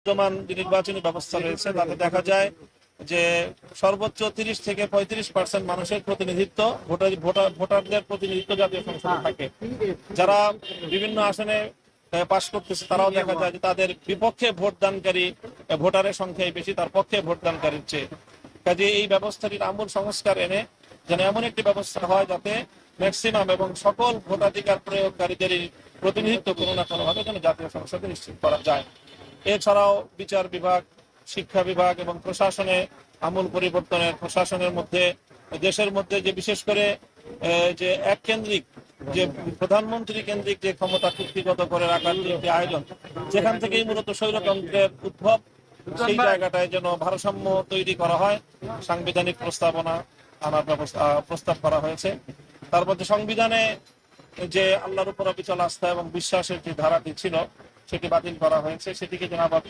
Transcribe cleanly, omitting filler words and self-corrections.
বর্তমান যে নির্বাচনী ব্যবস্থা রয়েছে তাতে দেখা যায় যে সর্বোচ্চ 30 থেকে 35% মানুষের প্রতিনিধিত্ব ভোটারদের প্রতিনিধিত্ব জাতীয় সংসদে থাকে। যারা বিভিন্ন আসনে পাশ করতেছে তারাও দেখা যায় যে তাদের বিপক্ষে ভোটদানকারী ভোটারের সংখ্যাই বেশি তার পক্ষে ভোটদানকারীর চেয়ে। কাজে এই ব্যবস্থাটির আমূল সংস্কার এনে যেন এমন একটি ব্যবস্থা হয় যাতে ম্যাক্সিমাম এবং সকল ভোটাধিকার প্রয়োগকারীদেরই প্রতিনিধিত্ব কোনো না কোনোভাবে যেন জাতীয় সংসদে নিশ্চিত করা যায়। এছাড়াও বিচার বিভাগ, শিক্ষা বিভাগ এবং প্রশাসনে আমূল পরিবর্তনের, প্রশাসনের মধ্যে দেশের মধ্যে যে বিশেষ করে যে এক কেন্দ্রিক যে প্রধানমন্ত্রী কেন্দ্রিক যে ক্ষমতা কুক্ষিগত করে রাখার যে একটি আয়োজন, যেখান থেকেই মূলত স্বৈরতন্ত্রের উদ্ভব, সেই জায়গাটায় যেন ভারসাম্য তৈরি করা হয়, সাংবিধানিক প্রস্তাবনা আনার প্রস্তাব করা হয়েছে। তার মধ্যে সংবিধানে যে আল্লাহর উপর অবিচল আস্থা এবং বিশ্বাসের যে ধারাটি ছিল সেটি বাতিল করা হয়েছে, সেটিকে যেন আবার